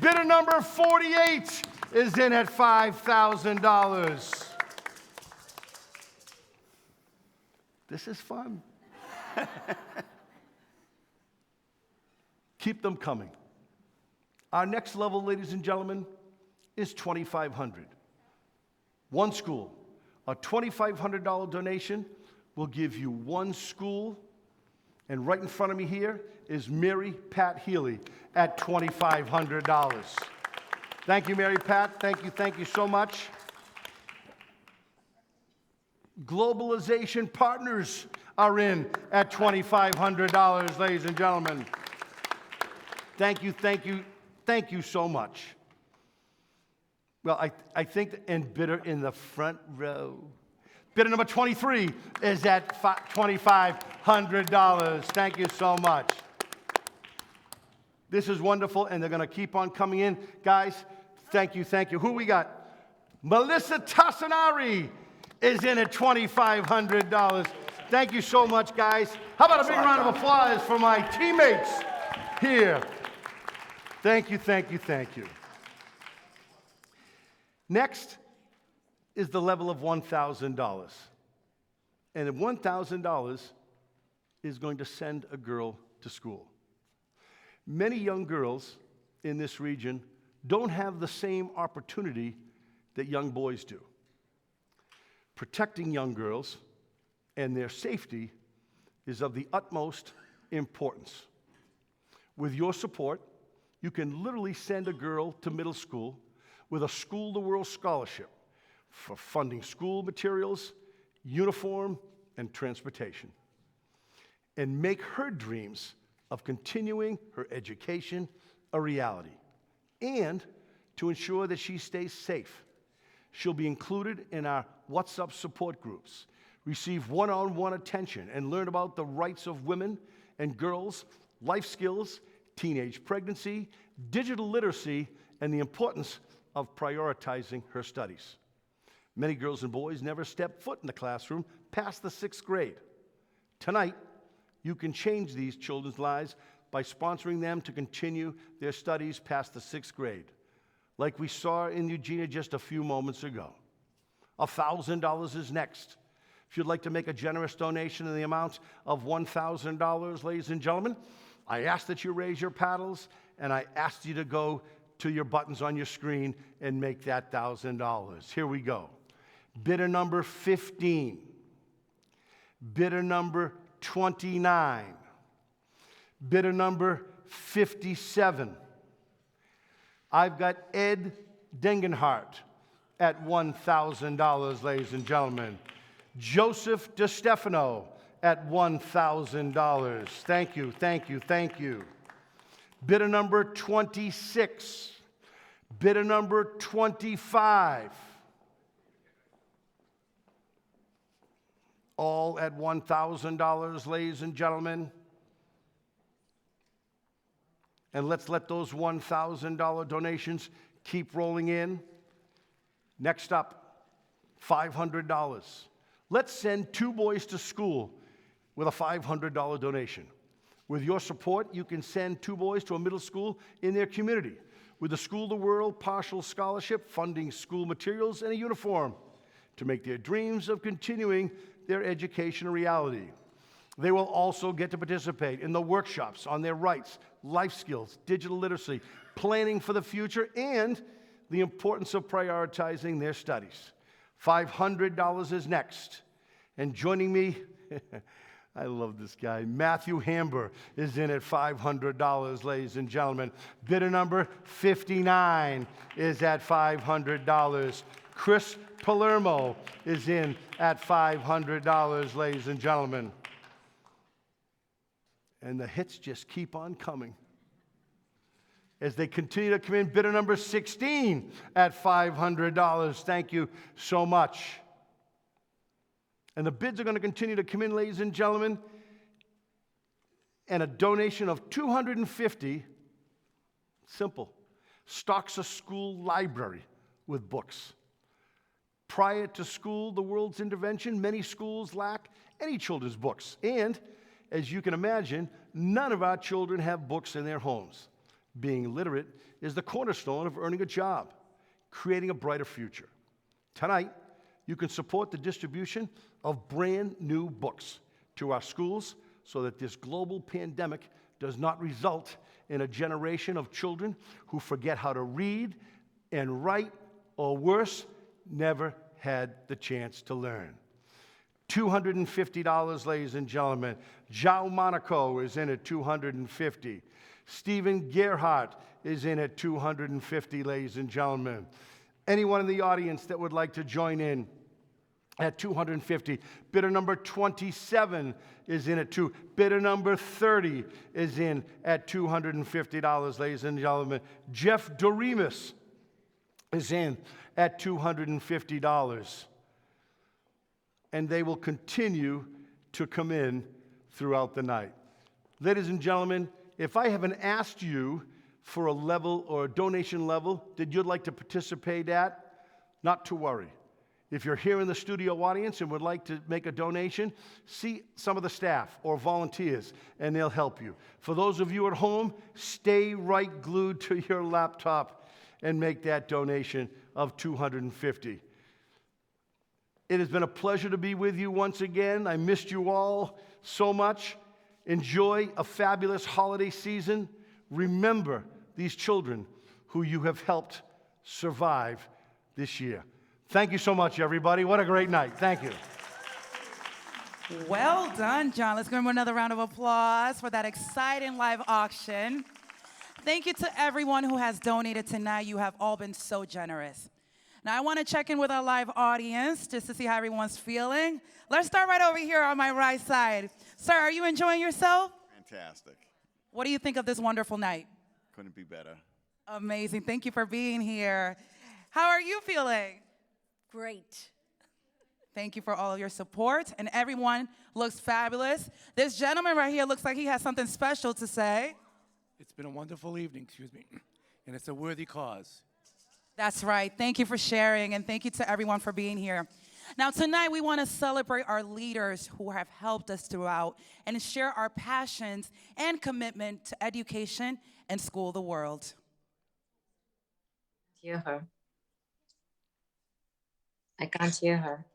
Bidder number 48 is in at $5,000. This is fun. Keep them coming. Our next level, ladies and gentlemen, is $2,500. One school. A $2,500 donation will give you one school. And right in front of me here is Mary Pat Healy at $2,500. Thank you, Mary Pat. Thank you so much. Globalization Partners are in at $2,500, ladies and gentlemen. Thank you so much. Well, I think, and bidder in the front row, bidder number 23 is at $2,500. Thank you so much. This is wonderful, and they're going to keep on coming in. Guys, thank you. Who we got? Melissa Tassanari is in at $2,500. Thank you so much, guys. How about a big round of applause for my teammates here? Thank you. Next is the level of $1,000. And the $1,000 is going to send a girl to school. Many young girls in this region don't have the same opportunity that young boys do. Protecting young girls and their safety is of the utmost importance. With your support, you can literally send a girl to middle school with a School the World scholarship for funding school materials, uniform, and transportation, and make her dreams of continuing her education a reality, and to ensure that she stays safe. She'll be included in our What's Up support groups, receive one-on-one attention, and learn about the rights of women and girls, life skills, teenage pregnancy, digital literacy, and the importance of prioritizing her studies. Many girls and boys never step foot in the classroom past the 6th grade. Tonight, you can change these children's lives by sponsoring them to continue their studies past the 6th grade, like we saw in Regina just a few moments ago. $1,000 is next. If you'd like to make a generous donation in the amount of $1,000, ladies and gentlemen, I ask that you raise your paddles, and I ask you to go to your buttons on your screen and make that $1,000. Here we go. Bidder number 15. Bidder number 29. Bidder number 57. I've got Ed Dengenhart at $1,000, ladies and gentlemen. Joseph DeStefano at $1,000. Thank you. Bidder number 26. Bidder number 25. All at $1,000, ladies and gentlemen. And let's let those $1,000 donations keep rolling in. Next up, $500. Let's send 2 boys to school with a $500 donation. With your support, you can send 2 boys to a middle school in their community with the School of the World partial scholarship, funding school materials and a uniform to make their dreams of continuing their education a reality. They will also get to participate in the workshops on their rights, life skills, digital literacy, planning for the future, and the importance of prioritizing their studies. $500 is next. And joining me, I love this guy. Matthew Hamber is in at $500, ladies and gentlemen. Bidder number 59 is at $500. Chris Palermo is in at $500, ladies and gentlemen. And the hits just keep on coming. As they continue to come in, bidder number 16 at $500. Thank you so much. And the bids are going to continue to come in, ladies and gentlemen. And a donation of $250, simple, stocks a school library with books. Prior to school, the world's intervention, many schools lack any children's books. And, as you can imagine, none of our children have books in their homes. Being literate is the cornerstone of earning a job, creating a brighter future. Tonight, you can support the distribution of brand new books to our schools so that this global pandemic does not result in a generation of children who forget how to read and write, or worse, never had the chance to learn. $250, ladies and gentlemen. João Monaco is in at $250. Stephen Gerhardt is in at $250, ladies and gentlemen. Anyone in the audience that would like to join in at $250. Bidder number 27 is in at $2. Bidder number 30 is in at $250, ladies and gentlemen. Jeff Doremus is in at $250. And they will continue to come in throughout the night. Ladies and gentlemen, if I haven't asked you for a level or a donation level that you'd like to participate at, not to worry. If you're here in the studio audience and would like to make a donation, see some of the staff or volunteers, and they'll help you. For those of you at home, stay right glued to your laptop and make that donation of $250. It has been a pleasure to be with you once again. I missed you all so much. Enjoy a fabulous holiday season. Remember these children who you have helped survive this year. Thank you so much, everybody. What a great night. Thank you. Well done, John. Let's give him another round of applause for that exciting live auction. Thank you to everyone who has donated tonight. You have all been so generous. Now, I want to check in with our live audience just to see how everyone's feeling. Let's start right over here on my right side. Sir, are you enjoying yourself? Fantastic. What do you think of this wonderful night? Couldn't be better. Amazing. Thank you for being here. How are you feeling? Great. Thank you for all of your support. And everyone looks fabulous. This gentleman right here looks like he has something special to say. It's been a wonderful evening, and it's a worthy cause. That's right. Thank you for sharing, and thank you to everyone for being here. Now, tonight, we want to celebrate our leaders who have helped us throughout and share our passions and commitment to education and school the world. Hear her. I can't hear her.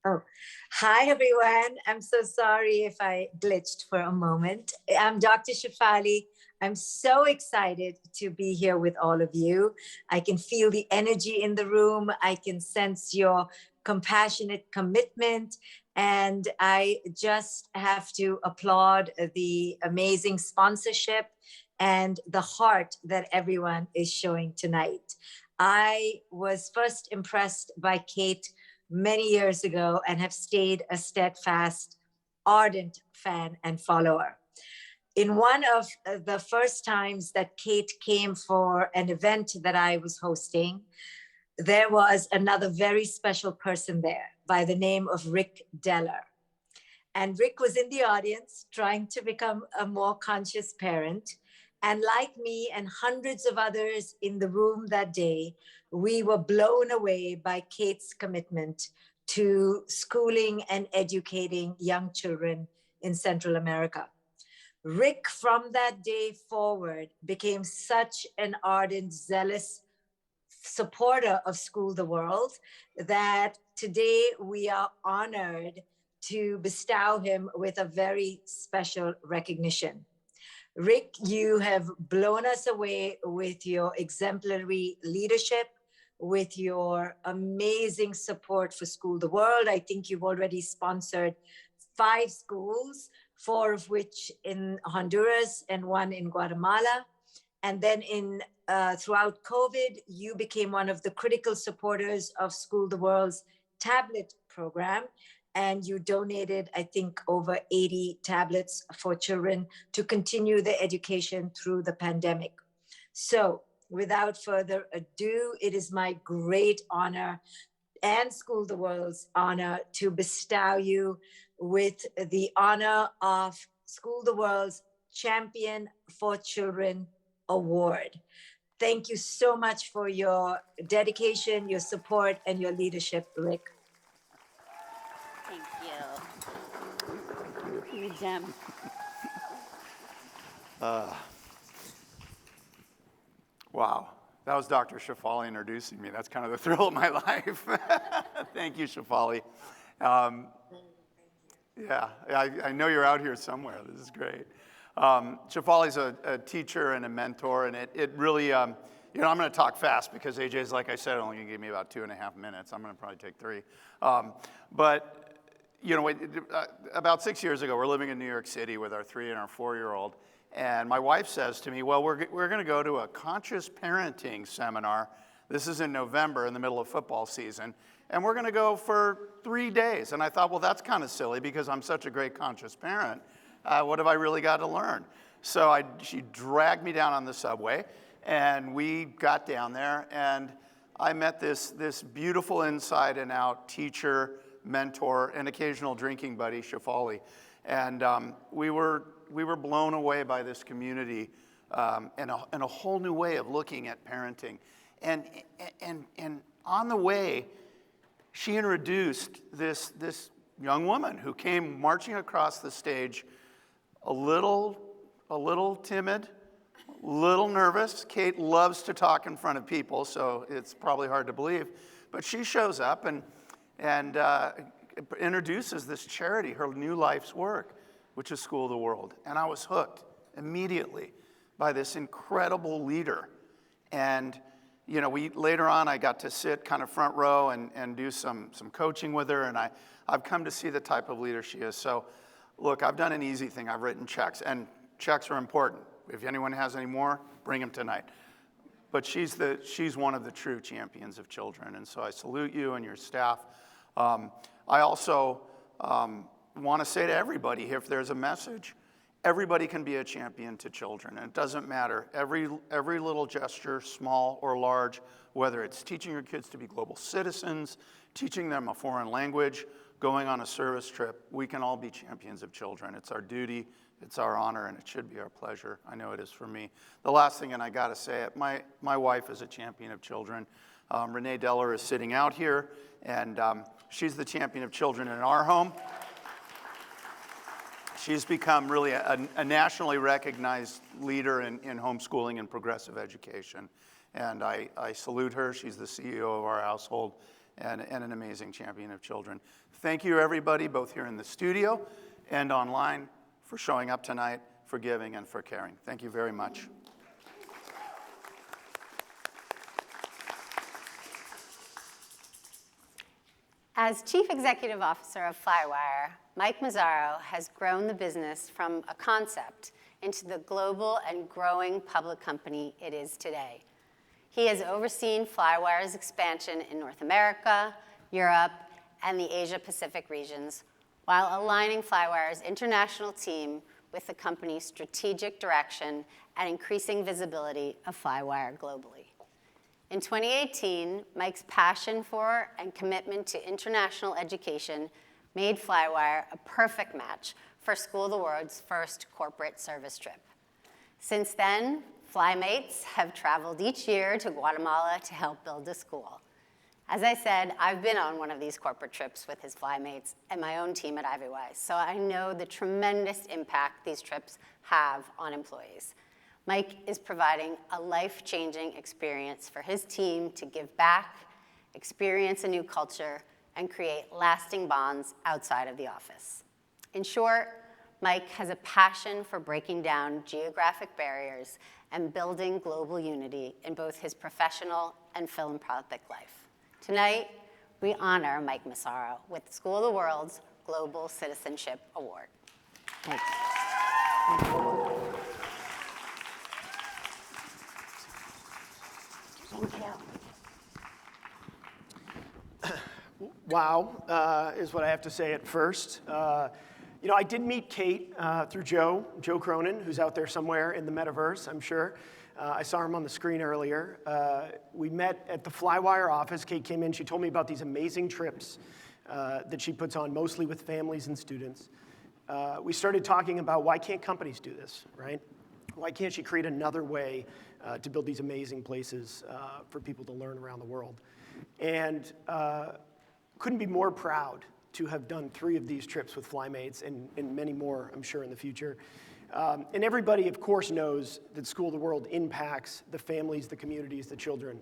Oh, hi, everyone. I'm so sorry if I glitched for a moment. I'm Dr. Shefali. I'm so excited to be here with all of you. I can feel the energy in the room. I can sense your compassionate commitment. And I just have to applaud the amazing sponsorship and the heart that everyone is showing tonight. I was first impressed by Kate many years ago and have stayed a steadfast, ardent fan and follower. In one of the first times that Kate came for an event that I was hosting, there was another very special person there by the name of Rick Deller. And Rick was in the audience trying to become a more conscious parent. And like me and hundreds of others in the room that day, we were blown away by Kate's commitment to schooling and educating young children in Central America. Rick, from that day forward, became such an ardent, zealous supporter of School the World that today we are honored to bestow him with a very special recognition. Rick, you have blown us away with your exemplary leadership, with your amazing support for School the World. I think you've already sponsored 5 schools, 4 of which in Honduras and 1 in Guatemala. And then throughout COVID, you became one of the critical supporters of School the World's tablet program. And you donated, I think, over 80 tablets for children to continue their education through the pandemic. So without further ado, it is my great honor and School the World's honor to bestow you with the honor of School the World's Champion for Children Award. Thank you so much for your dedication, your support, and your leadership, Rick. Thank you. You, Jim. Wow, that was Dr. Shefali introducing me. That's kind of the thrill of my life. Thank you, Shefali. Yeah, I know you're out here somewhere. This is great. Shefali's a teacher and a mentor, and it really, you know, I'm going to talk fast because AJ's, like I said, only going to give me about 2.5 minutes. I'm going to probably take 3. But, you know, about 6 years ago, we're living in New York City with our 3 and our 4-year-old. And my wife says to me, well, we're going to go to a conscious parenting seminar. This is in November in the middle of football season. And we're going to go for 3 days. And I thought, well, that's kind of silly because I'm such a great conscious parent. What have I really got to learn? So she dragged me down on the subway. And we got down there. And I met this beautiful inside and out teacher, mentor, and occasional drinking buddy, Shefali. And we were blown away by this community and a whole new way of looking at parenting. And on the way, she introduced this young woman who came marching across the stage, a little timid, a little nervous. Kate loves to talk in front of people, so it's probably hard to believe. But she shows up and introduces this charity, her new life's work, which is School the World. And I was hooked immediately by this incredible leader. And, you know, later on, I got to sit kind of front row and do some coaching with her. And I've come to see the type of leader she is. So, look, I've done an easy thing. I've written checks. And checks are important. If anyone has any more, bring them tonight. But she's one of the true champions of children. And so I salute you and your staff. I also want to say to everybody, if there's a message, everybody can be a champion to children. And it doesn't matter. Every little gesture, small or large, whether it's teaching your kids to be global citizens, teaching them a foreign language, going on a service trip, we can all be champions of children. It's our duty, it's our honor, and it should be our pleasure. I know it is for me. The last thing, and I got to say it, my wife is a champion of children. Renee Deller is sitting out here, and she's the champion of children in our home. She's become really a nationally recognized leader in homeschooling and progressive education. And I salute her. She's the CEO of our household and an amazing champion of children. Thank you, everybody, both here in the studio and online, for showing up tonight, for giving, and for caring. Thank you very much. As Chief Executive Officer of Flywire, Mike Mazzaro has grown the business from a concept into the global and growing public company it is today. He has overseen Flywire's expansion in North America, Europe, and the Asia-Pacific regions, while aligning Flywire's international team with the company's strategic direction and increasing visibility of Flywire globally. In 2018, Mike's passion for and commitment to international education made Flywire a perfect match for School the World's first corporate service trip. Since then, Flymates have traveled each year to Guatemala to help build a school. As I said, I've been on one of these corporate trips with his Flymates and my own team at Ivy Wise, so I know the tremendous impact these trips have on employees. Mike is providing a life-changing experience for his team to give back, experience a new culture, and create lasting bonds outside of the office. In short, Mike has a passion for breaking down geographic barriers and building global unity in both his professional and philanthropic life. Tonight, we honor Mike Mazzaro with School of the World's Global Citizenship Award. Thanks. Wow, is what I have to say at first. You know, I did meet Kate through Joe Cronin, who's out there somewhere in the metaverse, I'm sure. I saw him on the screen earlier. We met at the Flywire office. Kate came in, she told me about these amazing trips that she puts on, mostly with families and students. We started talking about why can't companies do this, right? Why can't she create another way to build these amazing places for people to learn around the world? And couldn't be more proud to have done 3 of these trips with Flymates and many more, I'm sure, in the future. And everybody, of course, knows that School of the World impacts the families, the communities, the children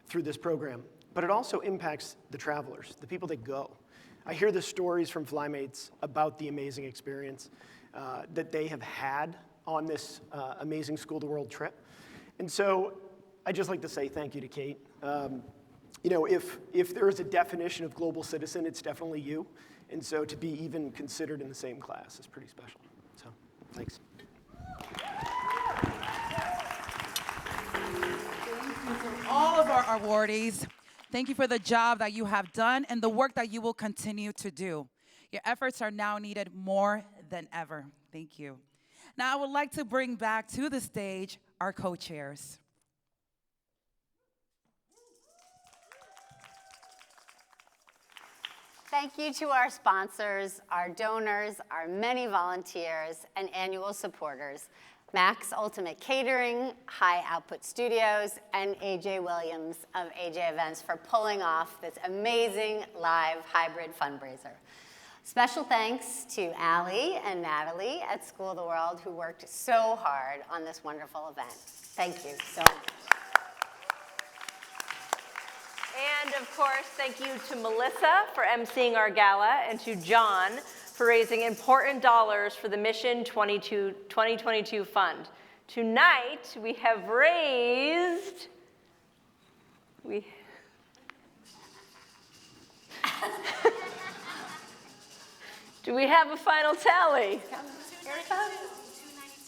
through this program. But it also impacts the travelers, the people that go. I hear the stories from Flymates about the amazing experience that they have had on this amazing School of the World trip. And so I'd just like to say thank you to Kate. You know, if there is a definition of global citizen, it's definitely you. And so to be even considered in the same class is pretty special. So, thanks. To all of our awardees, thank you for the job that you have done and the work that you will continue to do. Your efforts are now needed more than ever. Thank you. Now, I would like to bring back to the stage our co-chairs. Thank you to our sponsors, our donors, our many volunteers, and annual supporters, Max Ultimate Catering, High Output Studios, and AJ Williams of AJ Events for pulling off this amazing live hybrid fundraiser. Special thanks to Allie and Natalie at School of the World who worked so hard on this wonderful event. Thank you so much. And of course, thank you to Melissa for emceeing our gala and to John for raising important dollars for the Mission 2022 Fund. Tonight, we have raised, do we have a final tally?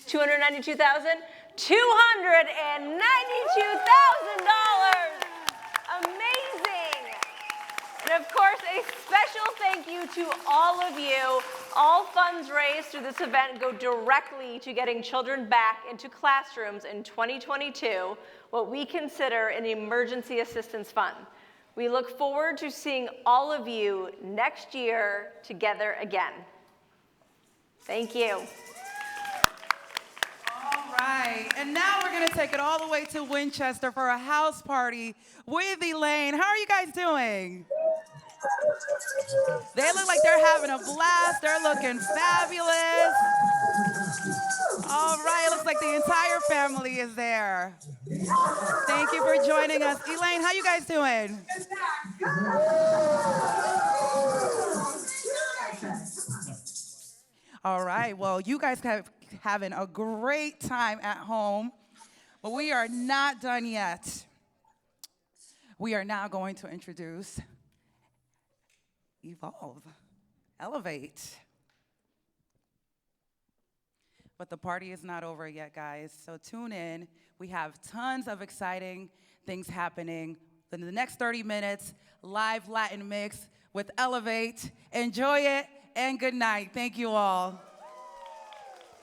$292,000? $292,000! Amazing! And of course, a special thank you to all of you. All funds raised through this event go directly to getting children back into classrooms in 2022, what we consider an emergency assistance fund. We look forward to seeing all of you next year together again. Thank you. All right, and now we're gonna take it all the way to Winchester for a house party with Elaine. How are you guys doing? They look like they're having a blast. They're looking fabulous. All right, it looks like the entire family is there. Thank you for joining us. Elaine, how you guys doing? All right, well, you guys have having a great time at home, but we are not done yet. We are now going to introduce Evolve, Elevate. But the party is not over yet, guys, so tune in. We have tons of exciting things happening in the next 30 minutes, live Latin mix with Elevate. Enjoy it, and good night. Thank you all.